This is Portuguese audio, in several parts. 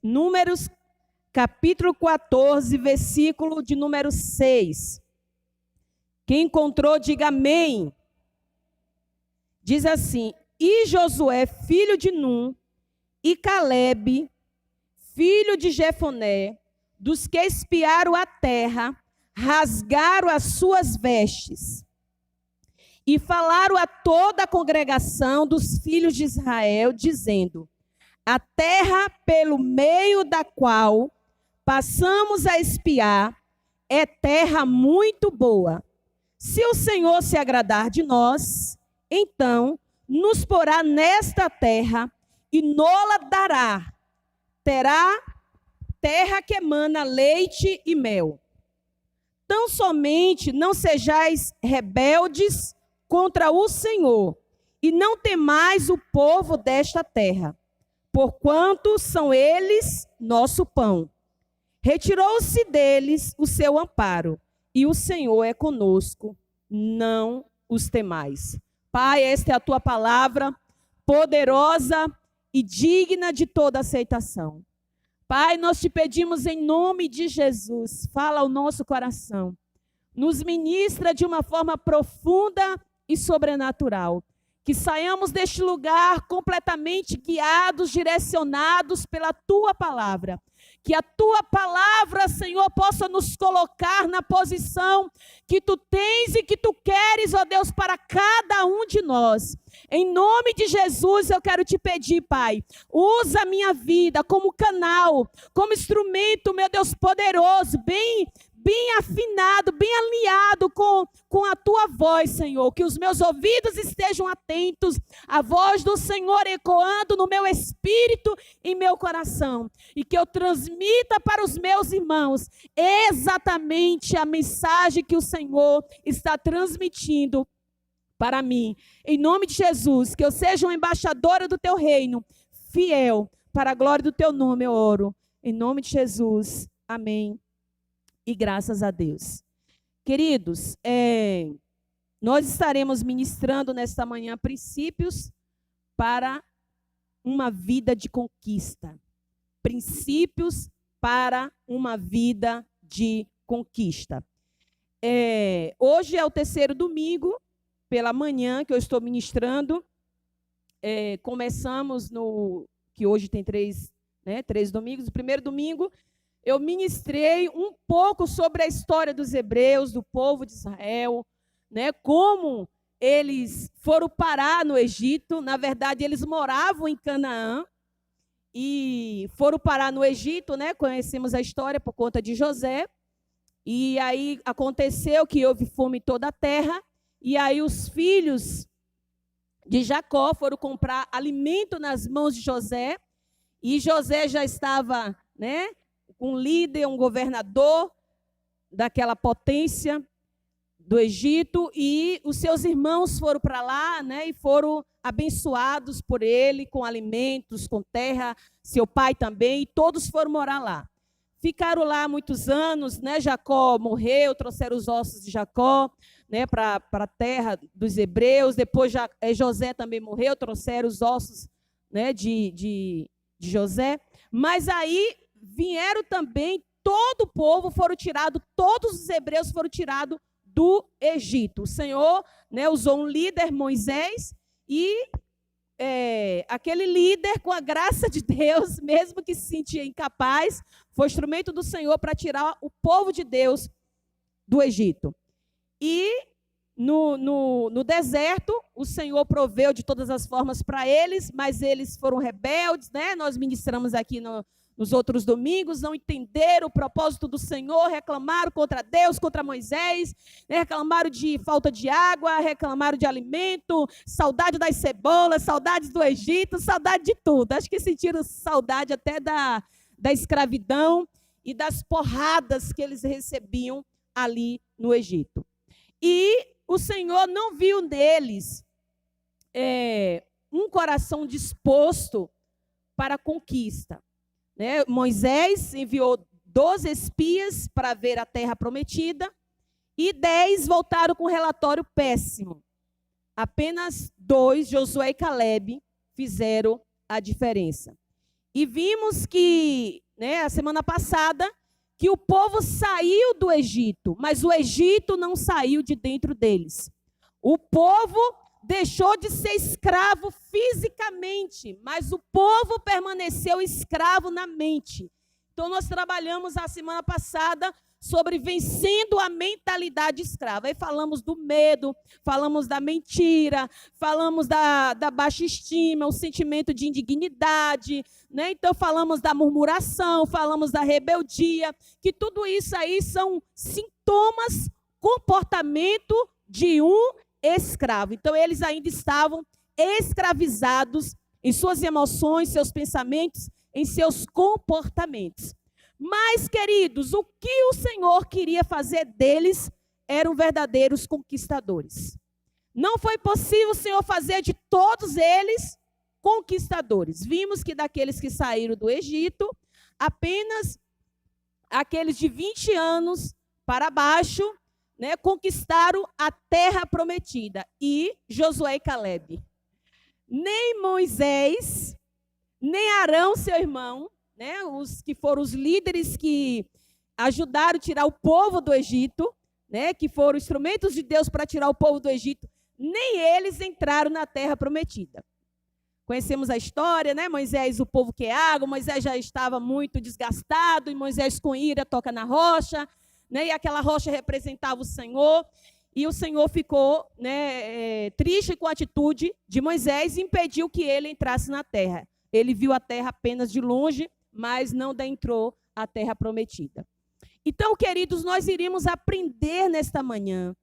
Números, capítulo 14, versículo de número 6. Quem encontrou, diga amém. Diz assim: e Josué, filho de Num, e Calebe, filho de Jefoné, dos que espiaram a terra, rasgaram as suas vestes e falaram a toda a congregação dos filhos de Israel, dizendo: a terra pelo meio da qual passamos a espiar é terra muito boa. Se o Senhor se agradar de nós, então nos porá nesta terra e nola dará. Terá terra que emana leite e mel. Tão somente não sejais rebeldes contra o Senhor, e não temais o povo desta terra, porquanto são eles nosso pão. Retirou-se deles o seu amparo, e o Senhor é conosco, não os temais. Pai, esta é a tua palavra, poderosa e digna de toda aceitação. Pai, nós te pedimos em nome de Jesus, fala ao nosso coração, nos ministra de uma forma profunda e sobrenatural, que saiamos deste lugar completamente guiados, direcionados pela tua palavra, que a tua palavra, Senhor, possa nos colocar na posição que tu tens e que tu queres, ó Deus, para cada um de nós. Em nome de Jesus, eu quero te pedir, Pai, usa a minha vida como canal, como instrumento, meu Deus, poderoso, bem afinado, bem alinhado com a tua voz, Senhor. Que os meus ouvidos estejam atentos à voz do Senhor ecoando no meu espírito e meu coração. E que eu transmita para os meus irmãos exatamente a mensagem que o Senhor está transmitindo para mim. Em nome de Jesus, que eu seja uma embaixadora do teu reino, fiel, para a glória do teu nome eu oro. Em nome de Jesus, amém. E graças a Deus. Queridos, nós estaremos ministrando nesta manhã princípios para uma vida de conquista. Princípios para uma vida de conquista. Hoje é o terceiro domingo, pela manhã, que eu estou ministrando. Começamos que hoje tem três domingos. O primeiro domingo, eu ministrei um pouco sobre a história dos hebreus, do povo de Israel, como eles foram parar no Egito. Na verdade, eles moravam em Canaã e foram parar no Egito, Conhecemos a história por conta de José. E aí aconteceu que houve fome em toda a terra, e aí os filhos de Jacó foram comprar alimento nas mãos de José, e José já estava, um líder, um governador daquela potência do Egito, e os seus irmãos foram para lá, e foram abençoados por ele com alimentos, com terra, seu pai também, e todos foram morar lá. Ficaram lá muitos anos, Jacó morreu, trouxeram os ossos de Jacó, para a terra dos hebreus. Depois José também morreu, trouxeram os ossos, de José. Mas aí vieram também, todo o povo foram tirados, todos os hebreus foram tirados do Egito. O Senhor, usou um líder, Moisés, e aquele líder, com a graça de Deus, mesmo que se sentia incapaz, foi instrumento do Senhor para tirar o povo de Deus do Egito. E no deserto, o Senhor proveu de todas as formas para eles, mas eles foram rebeldes, Nós ministramos aqui nos outros domingos, não entenderam o propósito do Senhor, reclamaram contra Deus, contra Moisés, reclamaram de falta de água, reclamaram de alimento, saudade das cebolas, saudades do Egito, saudade de tudo. Acho que sentiram saudade até da escravidão e das porradas que eles recebiam ali no Egito. E o Senhor não viu neles um coração disposto para a conquista. Moisés enviou 12 espias para ver a terra prometida e 10 voltaram com um relatório péssimo. Apenas 2, Josué e Calebe, fizeram a diferença. E vimos que, a semana passada, que o povo saiu do Egito, mas o Egito não saiu de dentro deles. O povo deixou de ser escravo fisicamente, mas o povo permaneceu escravo na mente. Então, nós trabalhamos a semana passada sobre vencendo a mentalidade escrava. Aí falamos do medo, falamos da mentira, falamos da baixa estima, o sentimento de indignidade, Então, falamos da murmuração, falamos da rebeldia, que tudo isso aí são sintomas, comportamento de um escravo. Então, eles ainda estavam escravizados em suas emoções, seus pensamentos, em seus comportamentos. Mas, queridos, o que o Senhor queria fazer deles eram verdadeiros conquistadores. Não foi possível o Senhor fazer de todos eles conquistadores. Vimos que daqueles que saíram do Egito, apenas aqueles de 20 anos para baixo, conquistaram a terra prometida. E Josué e Caleb. Nem Moisés, nem Arão, seu irmão, os que foram os líderes que ajudaram a tirar o povo do Egito, que foram instrumentos de Deus para tirar o povo do Egito, nem eles entraram na terra prometida. Conhecemos a história, Moisés, o povo quer água, Moisés já estava muito desgastado, e Moisés com ira toca na rocha, e aquela rocha representava o Senhor, e o Senhor ficou triste com a atitude de Moisés e impediu que ele entrasse na terra. Ele viu a terra apenas de longe, mas não adentrou a terra prometida. Então, queridos, nós iríamos aprender nesta manhã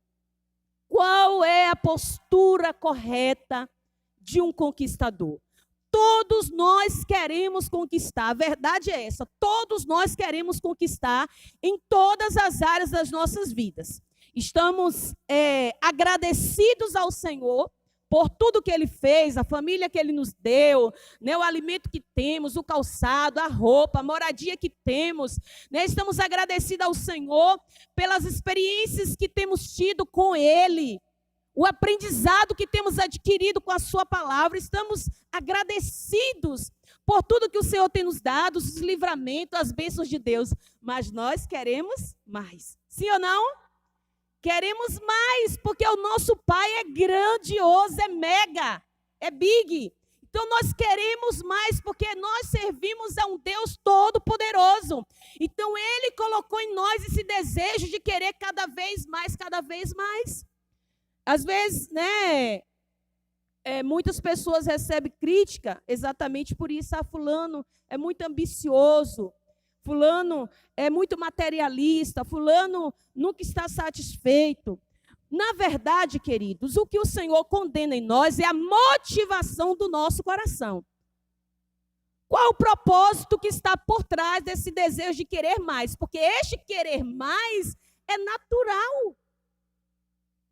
qual é a postura correta de um conquistador. Todos nós queremos conquistar, a verdade é essa, todos nós queremos conquistar em todas as áreas das nossas vidas. Estamos agradecidos ao Senhor por tudo que Ele fez, a família que Ele nos deu, o alimento que temos, o calçado, a roupa, a moradia que temos. Estamos agradecidos ao Senhor pelas experiências que temos tido com Ele, o aprendizado que temos adquirido com a sua palavra. Estamos agradecidos por tudo que o Senhor tem nos dado, os livramentos, as bênçãos de Deus. Mas nós queremos mais. Sim ou não? Queremos mais, porque o nosso Pai é grandioso, é mega, é big. Então nós queremos mais, porque nós servimos a um Deus todo-poderoso. Então Ele colocou em nós esse desejo de querer cada vez mais, cada vez mais. Às vezes, muitas pessoas recebem crítica exatamente por isso. Fulano é muito ambicioso. Fulano é muito materialista, fulano nunca está satisfeito. Na verdade, queridos, o que o Senhor condena em nós é a motivação do nosso coração. Qual o propósito que está por trás desse desejo de querer mais? Porque este querer mais é natural.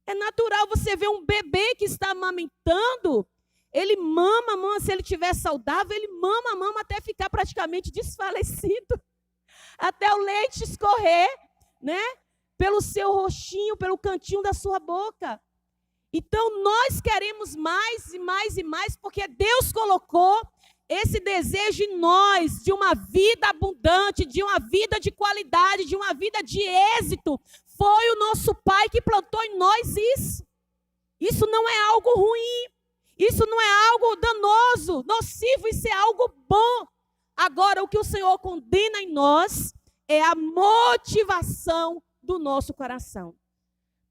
É natural você ver um bebê que está amamentando, ele mama, se ele estiver saudável, ele mama até ficar praticamente desfalecido. Até o leite escorrer, pelo seu rostinho, pelo cantinho da sua boca. Então, nós queremos mais e mais e mais, porque Deus colocou esse desejo em nós, de uma vida abundante, de uma vida de qualidade, de uma vida de êxito. Foi o nosso Pai que plantou em nós isso. Isso não é algo ruim, isso não é algo danoso, nocivo, isso é algo bom. Agora, o que o Senhor condena em nós é a motivação do nosso coração.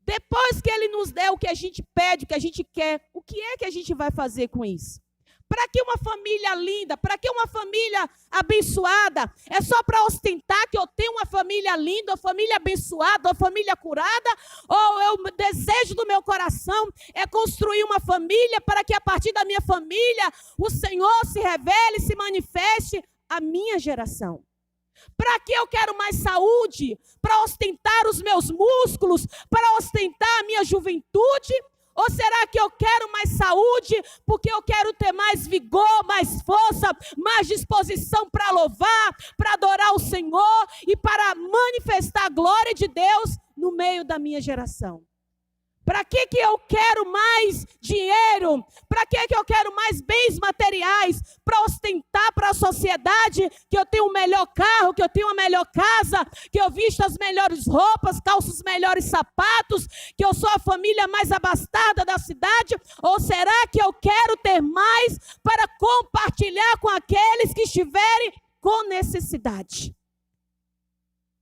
Depois que Ele nos der o que a gente pede, o que a gente quer, o que é que a gente vai fazer com isso? Para que uma família linda? Para que uma família abençoada? É só para ostentar que eu tenho uma família linda, uma família abençoada, uma família curada? Ou o desejo do meu coração é construir uma família para que a partir da minha família o Senhor se revele, se manifeste à minha geração? Para que eu quero mais saúde? Para ostentar os meus músculos? Para ostentar a minha juventude? Ou será que eu quero mais saúde porque eu quero ter mais vigor, mais força, mais disposição para louvar, para adorar o Senhor e para manifestar a glória de Deus no meio da minha geração? Para que eu quero mais dinheiro? Para que eu quero mais bens materiais? Para ostentar para a sociedade que eu tenho o melhor carro, que eu tenho a melhor casa, que eu visto as melhores roupas, calço os melhores sapatos, que eu sou a família mais abastada da cidade? Ou será que eu quero ter mais para compartilhar com aqueles que estiverem com necessidade?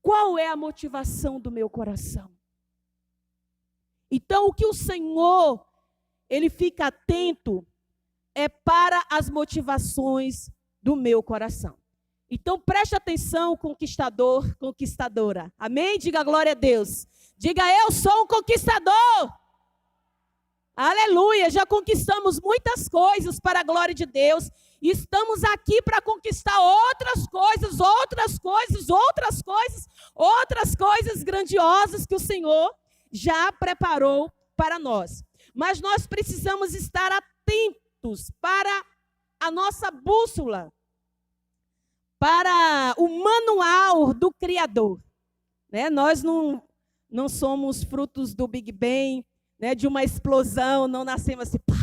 Qual é a motivação do meu coração? Então, o que o Senhor, Ele fica atento é para as motivações do meu coração. Então, preste atenção, conquistador, conquistadora. Amém? Diga glória a Deus. Diga, eu sou um conquistador. Aleluia, já conquistamos muitas coisas para a glória de Deus. E estamos aqui para conquistar outras coisas, outras coisas, outras coisas, outras coisas grandiosas que o Senhor já preparou para nós. Mas nós precisamos estar atentos para a nossa bússola, para o manual do Criador. Né? Nós não somos frutos do Big Bang, né? De uma explosão, não nascemos assim, pá,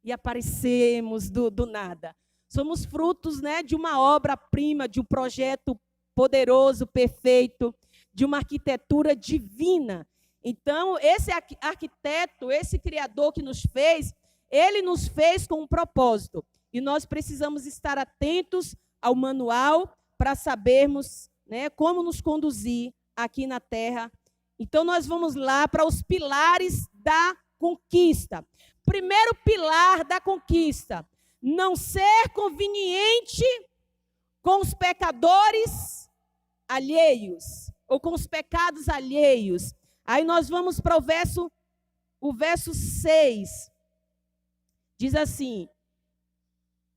e aparecemos do nada. Somos frutos, né, de uma obra-prima, de um projeto poderoso, perfeito, de uma arquitetura divina. Então, esse arquiteto, esse Criador que nos fez, ele nos fez com um propósito. E nós precisamos estar atentos ao manual para sabermos, né, como nos conduzir aqui na terra. Então, nós vamos lá para os pilares da conquista. Primeiro pilar da conquista: não ser conveniente com os pecadores alheios, ou com os pecados alheios. Aí nós vamos para o verso 6. Diz assim: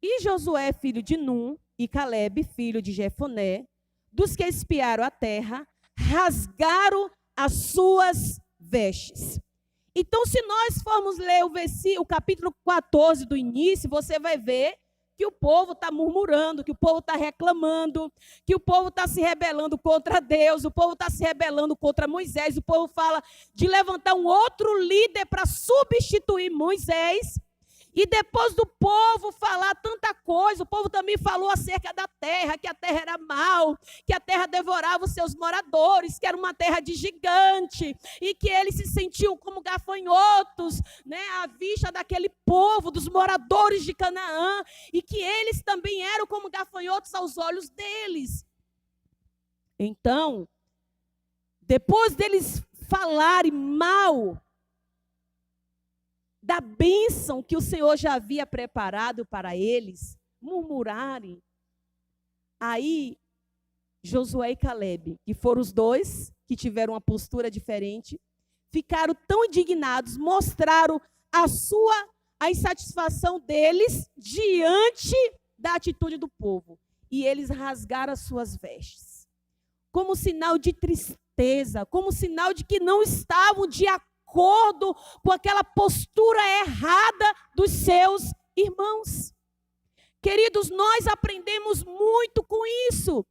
e Josué, filho de Num, e Calebe, filho de Jefoné, dos que espiaram a terra, rasgaram as suas vestes. Então, se nós formos ler o capítulo 14 do início, você vai ver que o povo está murmurando, que o povo está reclamando, que o povo está se rebelando contra Deus, o povo está se rebelando contra Moisés, o povo fala de levantar um outro líder para substituir Moisés. E depois do povo falar tanta coisa, o povo também falou acerca da terra, que a terra era mau, que a terra devorava os seus moradores, que era uma terra de gigante, e que eles se sentiam como gafanhotos, né, à vista daquele povo, dos moradores de Canaã, e que eles também eram como gafanhotos aos olhos deles. Então, depois deles falarem mal da bênção que o Senhor já havia preparado para eles, murmurarem, aí Josué e Calebe, que foram os dois que tiveram uma postura diferente, ficaram tão indignados, mostraram a insatisfação deles diante da atitude do povo. E eles rasgaram as suas vestes, como sinal de tristeza, como sinal de que não estavam de acordo com aquela postura errada dos seus irmãos. Queridos, nós aprendemos muito com isso.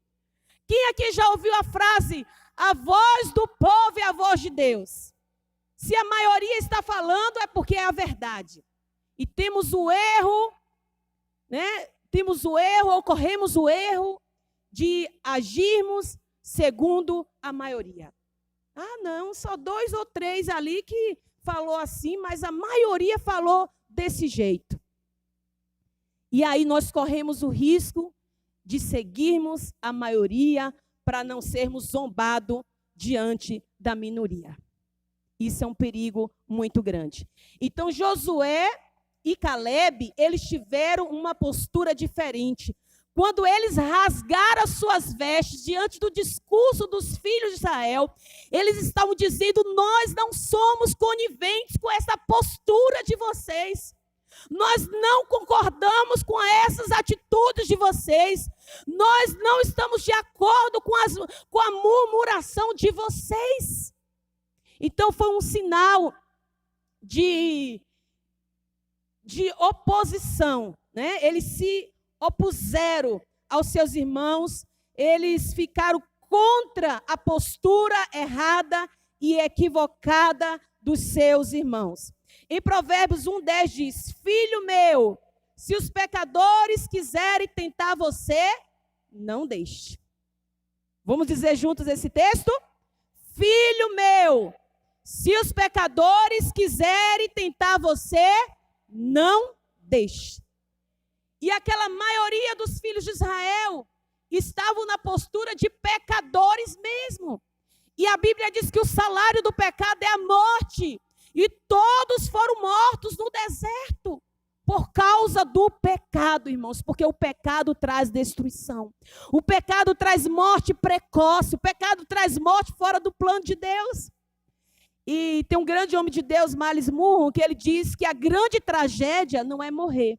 Quem aqui já ouviu a frase, a voz do povo é a voz de Deus? Se a maioria está falando, é porque é a verdade. E temos o erro, né? Corremos o erro de agirmos segundo a maioria. Ah, não, só 2 ou 3 ali que falou assim, mas a maioria falou desse jeito. E aí nós corremos o risco de seguirmos a maioria para não sermos zombados diante da minoria. Isso é um perigo muito grande. Então, Josué e Calebe, eles tiveram uma postura diferente. Quando eles rasgaram as suas vestes diante do discurso dos filhos de Israel, eles estavam dizendo, nós não somos coniventes com essa postura de vocês. Nós não concordamos com essas atitudes de vocês. Nós não estamos de acordo com a murmuração de vocês. Então foi um sinal de oposição, né? Eles se opuseram aos seus irmãos, eles ficaram contra a postura errada e equivocada dos seus irmãos. Em Provérbios 1:10 diz: filho meu, se os pecadores quiserem tentar você, não deixe. Vamos dizer juntos esse texto? Filho meu, se os pecadores quiserem tentar você, não deixe. E aquela maioria dos filhos de Israel estavam na postura de pecadores mesmo. E a Bíblia diz que o salário do pecado é a morte. E todos foram mortos no deserto por causa do pecado, irmãos. Porque o pecado traz destruição. O pecado traz morte precoce. O pecado traz morte fora do plano de Deus. E tem um grande homem de Deus, Miles Monroe, que ele diz que a grande tragédia não é morrer,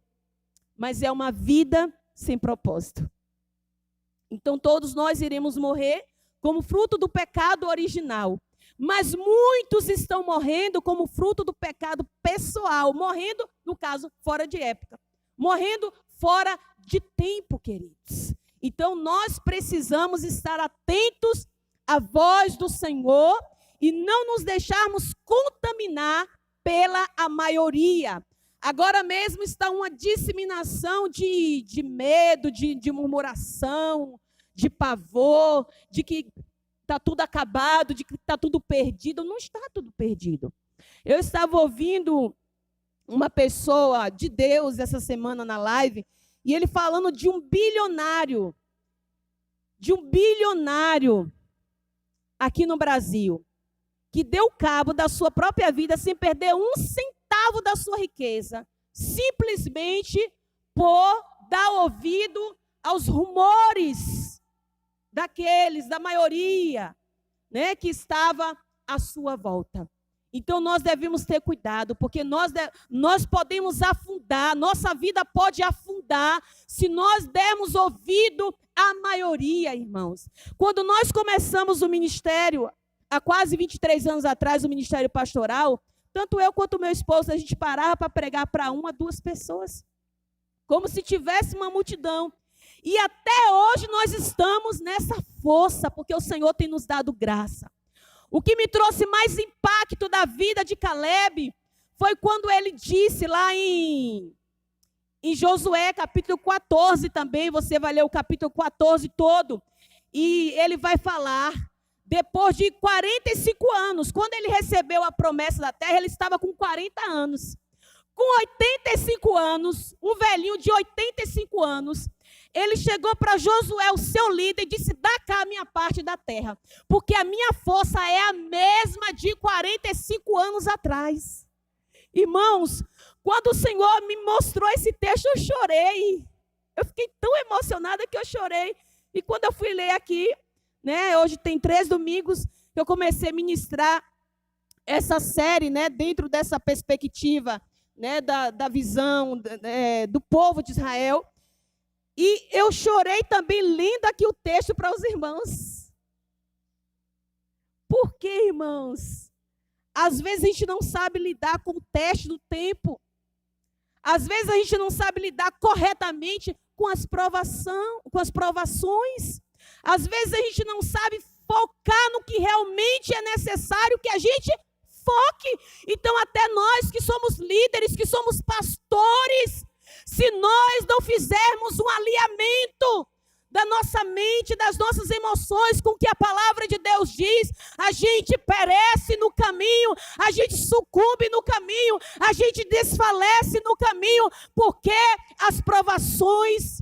mas é uma vida sem propósito. Então todos nós iremos morrer como fruto do pecado original. Mas muitos estão morrendo como fruto do pecado pessoal. Morrendo, no caso, fora de época. Morrendo fora de tempo, queridos. Então nós precisamos estar atentos à voz do Senhor e não nos deixarmos contaminar pela a maioria. Agora mesmo está uma disseminação de medo, de murmuração, de pavor, de que está tudo acabado, de que está tudo perdido. Não está tudo perdido. Eu estava ouvindo uma pessoa de Deus essa semana na live, e ele falando de um bilionário aqui no Brasil, que deu cabo da sua própria vida sem perder um centavo da sua riqueza, simplesmente por dar ouvido aos rumores da maioria, né, que estava à sua volta. Então nós devemos ter cuidado, porque nós podemos afundar, nossa vida pode afundar se nós dermos ouvido à maioria, irmãos. Quando nós começamos o ministério, há quase 23 anos atrás, o ministério pastoral, tanto eu quanto meu esposo, a gente parava para pregar para 1 a 2 pessoas, como se tivesse uma multidão. E até hoje nós estamos nessa força, porque o Senhor tem nos dado graça. O que me trouxe mais impacto da vida de Caleb foi quando ele disse lá em Josué, capítulo 14 também, você vai ler o capítulo 14 todo, e ele vai falar, depois de 45 anos, quando ele recebeu a promessa da terra, ele estava com 40 anos. Com 85 anos, um velhinho de 85 anos, ele chegou para Josué, o seu líder, e disse: dá cá a minha parte da terra, porque a minha força é a mesma de 45 anos atrás. Irmãos, quando o Senhor me mostrou esse texto, eu chorei. Eu fiquei tão emocionada que eu chorei. E quando eu fui ler aqui, né, hoje tem 3 domingos que eu comecei a ministrar essa série, né, dentro dessa perspectiva, né, da visão do povo de Israel. E eu chorei também lendo aqui o texto para os irmãos. Por quê, irmãos? Às vezes a gente não sabe lidar com o teste do tempo. Às vezes a gente não sabe lidar corretamente com as provações. Às vezes a gente não sabe focar no que realmente é necessário que a gente foque. Então até nós que somos líderes, que somos pastores, se nós não fizermos um alinhamento da nossa mente, das nossas emoções com o que a palavra de Deus diz, a gente perece no caminho, a gente sucumbe no caminho, a gente desfalece no caminho, porque as provações,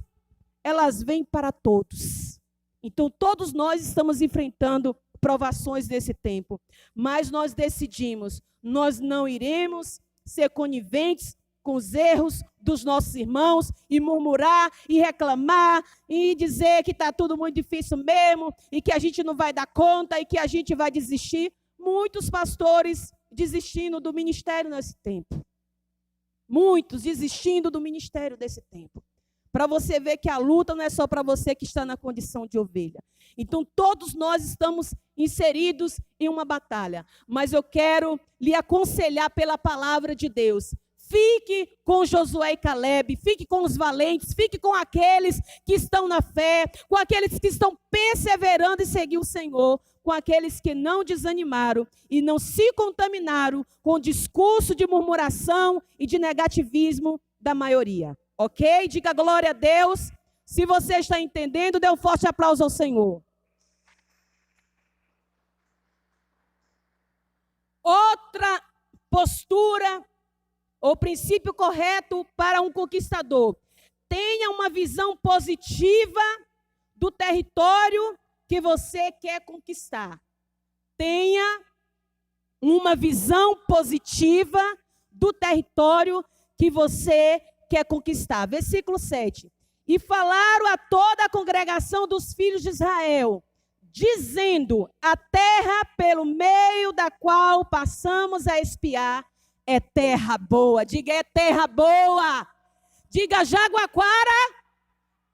elas vêm para todos. Então todos nós estamos enfrentando provações nesse tempo, mas nós decidimos, nós não iremos ser coniventes com os erros dos nossos irmãos e murmurar e reclamar e dizer que está tudo muito difícil mesmo e que a gente não vai dar conta e que a gente vai desistir. Muitos pastores desistindo do ministério nesse tempo. Muitos desistindo do ministério desse tempo. Para você ver que a luta não é só para você que está na condição de ovelha. Então todos nós estamos inseridos em uma batalha. Mas eu quero lhe aconselhar pela palavra de Deus. Fique com Josué e Calebe, fique com os valentes, fique com aqueles que estão na fé, com aqueles que estão perseverando em seguir o Senhor, com aqueles que não desanimaram e não se contaminaram com o discurso de murmuração e de negativismo da maioria. Ok? Diga glória a Deus. Se você está entendendo, dê um forte aplauso ao Senhor. Outra postura, ou princípio correto para um conquistador: tenha uma visão positiva do território que você quer conquistar. Tenha uma visão positiva do território que você quer conquistar. Versículo 7. E falaram a toda a congregação dos filhos de Israel, dizendo: a terra pelo meio da qual passamos a espiar é terra boa. Diga, é terra boa. Diga, Jaguaquara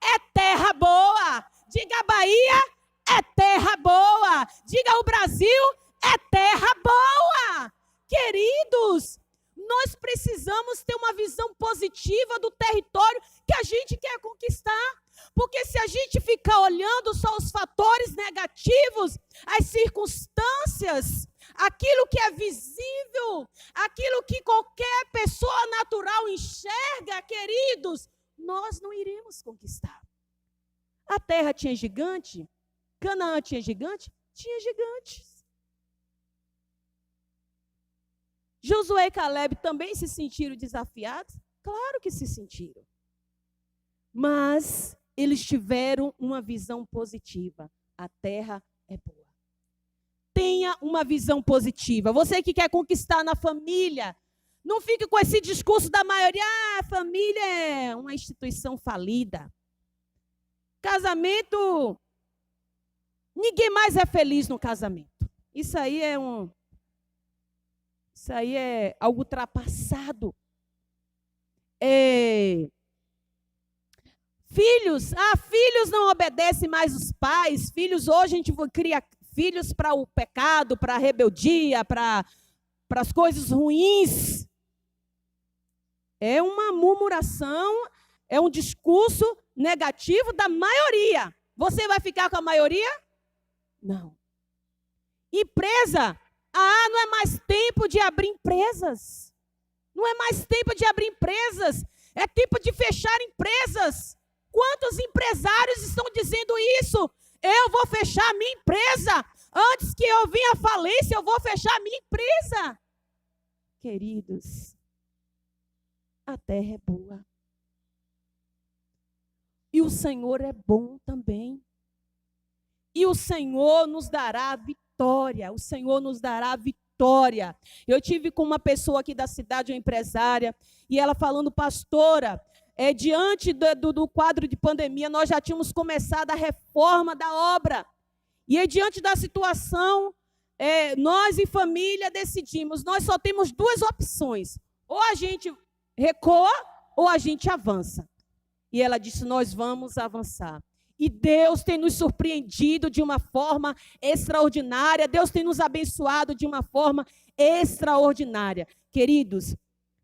é terra boa. Diga, Bahia é terra boa. Diga, o Brasil é terra boa. Queridos, nós precisamos ter uma visão positiva do território que a gente quer conquistar. Porque se a gente ficar olhando só os fatores negativos, as circunstâncias, aquilo que é visível, aquilo que qualquer pessoa natural enxerga, queridos, nós não iremos conquistar. A terra tinha gigante, Canaã tinha gigante, tinha gigantes. Josué e Calebe também se sentiram desafiados? Claro que se sentiram. Mas eles tiveram uma visão positiva. A terra é boa. Tenha uma visão positiva. Você que quer conquistar na família, não fique com esse discurso da maioria: a família é uma instituição falida. Casamento, ninguém mais é feliz no casamento. Isso aí é algo ultrapassado. Filhos não obedecem mais os pais. Filhos, hoje a gente cria filhos para o pecado, para a rebeldia, para as coisas ruins. É uma murmuração, é um discurso negativo da maioria. Você vai ficar com a maioria? Não. Empresa, não é mais tempo de abrir empresas. Não é mais tempo de abrir empresas. É tempo de fechar empresas. Quantos empresários estão dizendo isso? Eu vou fechar a minha empresa. Antes que eu venha à falência, eu vou fechar a minha empresa. Queridos, a terra é boa. E o Senhor é bom também. E o Senhor nos dará vitória. O Senhor nos dará vitória. Eu tive com uma pessoa aqui da cidade, uma empresária, e ela falando: pastora, diante do quadro de pandemia, nós já tínhamos começado a reforma da obra. E diante da situação, nós em família decidimos, nós só temos duas opções: ou a gente recua, ou a gente avança. E ela disse: nós vamos avançar. E Deus tem nos surpreendido de uma forma extraordinária. Deus tem nos abençoado de uma forma extraordinária. Queridos,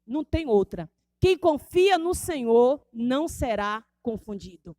não tem outra. Quem confia no Senhor não será confundido.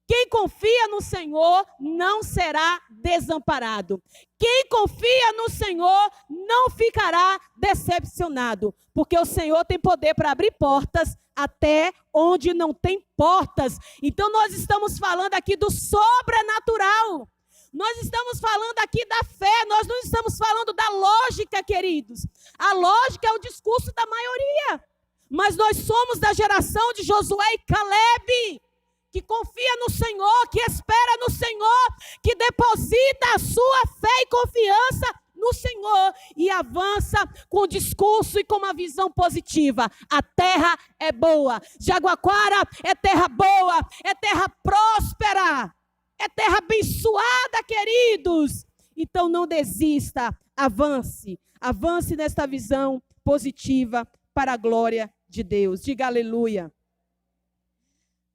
Quem confia no Senhor não será desamparado. Quem confia no Senhor não ficará decepcionado. Porque o Senhor tem poder para abrir portas até onde não tem portas. Então nós estamos falando aqui do sobrenatural. Nós estamos falando aqui da fé. Nós não estamos falando da lógica, queridos. A lógica é o discurso da maioria. Mas nós somos da geração de Josué e Calebe, que confia no Senhor, que espera no Senhor, que deposita a sua fé e confiança no Senhor e avança com discurso e com uma visão positiva. A terra é boa. Jaguaquara é terra boa, é terra próspera, é terra abençoada, queridos. Então não desista, avance. Avance nesta visão positiva para a glória de Deus. Diga aleluia.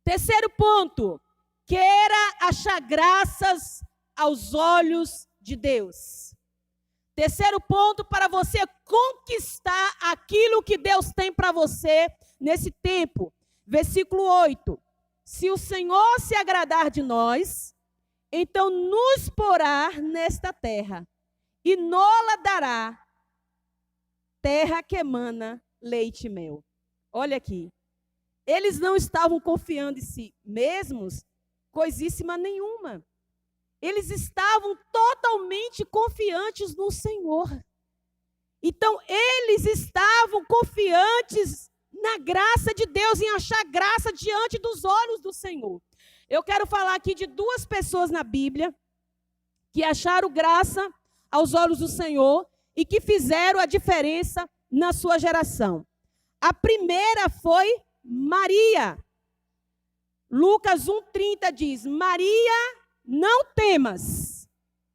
Terceiro ponto: queira achar graças aos olhos de Deus. Terceiro ponto para você conquistar aquilo que Deus tem para você nesse tempo. Versículo 8. Se o Senhor se agradar de nós, então nos porá nesta terra e nola dará terra que emana leite e mel. Olha aqui. Eles não estavam confiando em si mesmos coisíssima nenhuma. Eles estavam totalmente confiantes no Senhor. Então, eles estavam confiantes na graça de Deus, em achar graça diante dos olhos do Senhor. Eu quero falar aqui de duas pessoas na Bíblia que acharam graça aos olhos do Senhor e que fizeram a diferença na sua geração. A primeira foi Maria. Lucas 1,30 diz: Maria, não temas,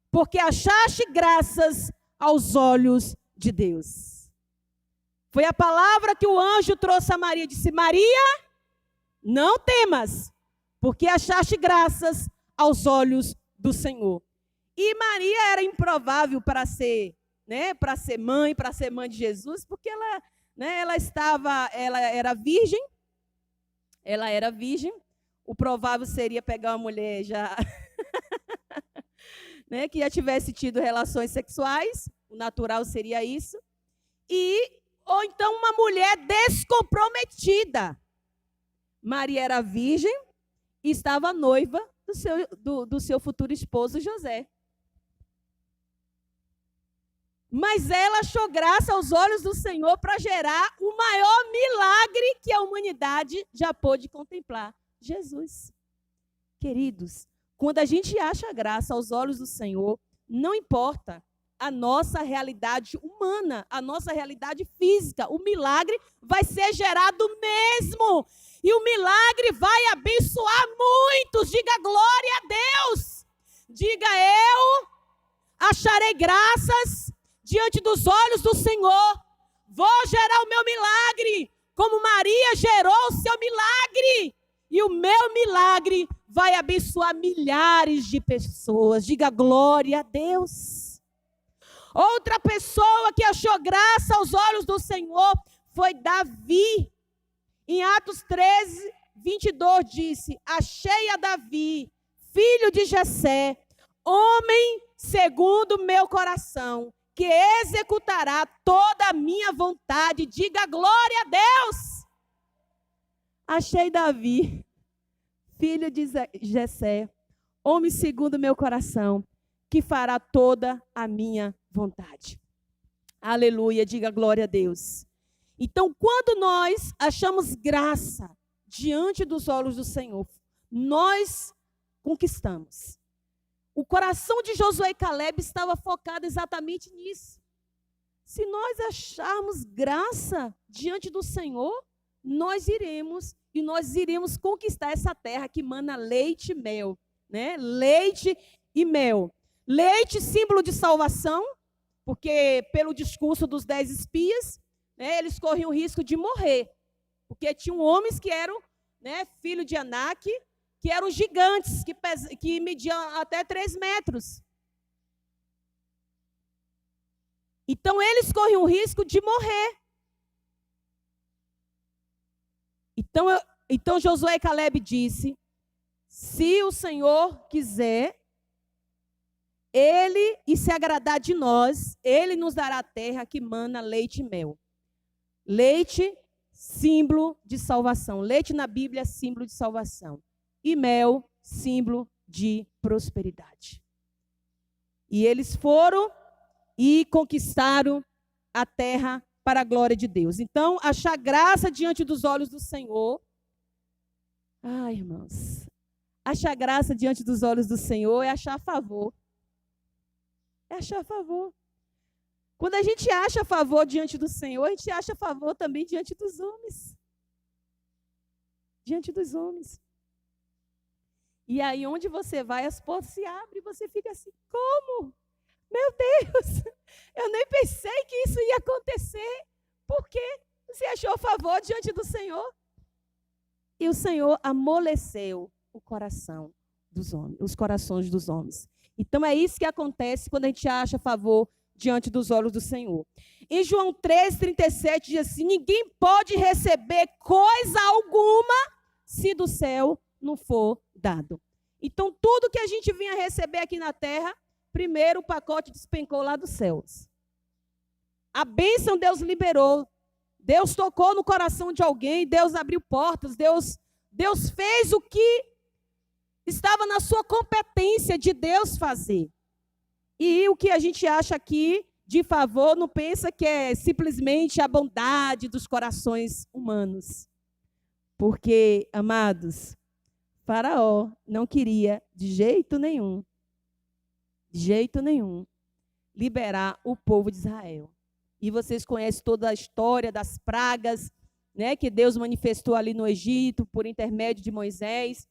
porque achaste graças aos olhos de Deus. Foi a palavra que o anjo trouxe a Maria. Disse: Maria, não temas, porque achaste graças aos olhos do Senhor. E Maria era improvável para ser mãe, de Jesus, porque ela era virgem. Ela era virgem. O provável seria pegar uma mulher já que já tivesse tido relações sexuais. O natural seria isso. Ou então uma mulher descomprometida. Maria era virgem e estava noiva do seu futuro esposo José. Mas ela achou graça aos olhos do Senhor para gerar o maior milagre que a humanidade já pôde contemplar: Jesus. Queridos, quando a gente acha graça aos olhos do Senhor, não importa a nossa realidade humana, a nossa realidade física, o milagre vai ser gerado mesmo. E o milagre vai abençoar muitos. Diga glória a Deus. Diga: eu acharei graças diante dos olhos do Senhor. Vou gerar o meu milagre, como Maria gerou o seu milagre. E o meu milagre vai abençoar milhares de pessoas. Diga glória a Deus. Outra pessoa que achou graça aos olhos do Senhor foi Davi. Em Atos 13, 22 disse: achei a Davi, filho de Jessé, homem segundo meu coração, que executará toda a minha vontade. Diga glória a Deus. Achei Davi, filho de Jessé, homem segundo meu coração, que fará toda a minha vontade. Aleluia, diga glória a Deus. Então, quando nós achamos graça diante dos olhos do Senhor, nós conquistamos. O coração de Josué e Caleb estava focado exatamente nisso. Se nós acharmos graça diante do Senhor, nós iremos conquistar essa terra que mana leite e mel, né? Leite e mel. Leite, símbolo de salvação, porque pelo discurso dos 10 espias, eles corriam o risco de morrer, porque tinham homens que eram, filho de Anak, que eram gigantes, que mediam até 3 metros. Então, eles corriam o risco de morrer. Então Josué e Caleb disse: se o Senhor quiser, Ele, e se agradar de nós, Ele nos dará a terra que mana leite e mel. Leite, símbolo de salvação. Leite na Bíblia é símbolo de salvação. E mel, símbolo de prosperidade. E eles foram e conquistaram a terra para a glória de Deus. Então, achar graça diante dos olhos do Senhor. Ai, irmãos. Achar graça diante dos olhos do Senhor é achar favor. É achar favor. Quando a gente acha favor diante do Senhor, a gente acha favor também diante dos homens. Diante dos homens. E aí, onde você vai, as portas se abrem e você fica assim: como? Meu Deus, eu nem pensei que isso ia acontecer. Por quê? Você achou favor diante do Senhor? E o Senhor amoleceu o coração dos homens, os corações dos homens. Então é isso que acontece quando a gente acha favor diante dos olhos do Senhor. Em João 13:37 diz assim: ninguém pode receber coisa alguma se do céu não for dado. Então, tudo que a gente vinha receber aqui na terra, primeiro o pacote despencou lá dos céus. A bênção Deus liberou. Deus tocou no coração de alguém, Deus abriu portas, Deus fez o que estava na sua competência de Deus fazer. E o que a gente acha aqui de favor, não pensa que é simplesmente a bondade dos corações humanos. Porque, amados, Faraó não queria de jeito nenhum, liberar o povo de Israel. E vocês conhecem toda a história das pragas, né, que Deus manifestou ali no Egito por intermédio de Moisés.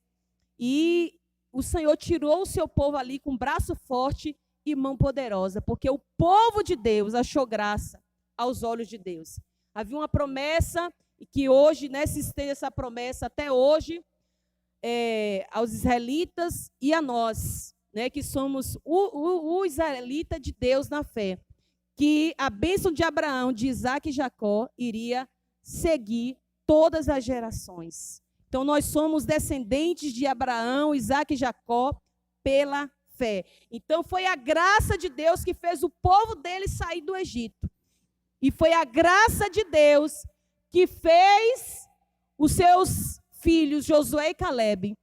E o Senhor tirou o seu povo ali com braço forte e mão poderosa, porque o povo de Deus achou graça aos olhos de Deus. Havia uma promessa, e que hoje, né, se estende essa promessa até hoje, aos israelitas e a nós, né, que somos o israelita de Deus na fé, que a bênção de Abraão, de Isaac e Jacó iria seguir todas as gerações. Então, nós somos descendentes de Abraão, Isaac e Jacó pela fé. Então, foi a graça de Deus que fez o povo dele sair do Egito. E foi a graça de Deus que fez os seus filhos, Josué e Calebe,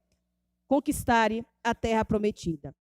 conquistarem a terra prometida.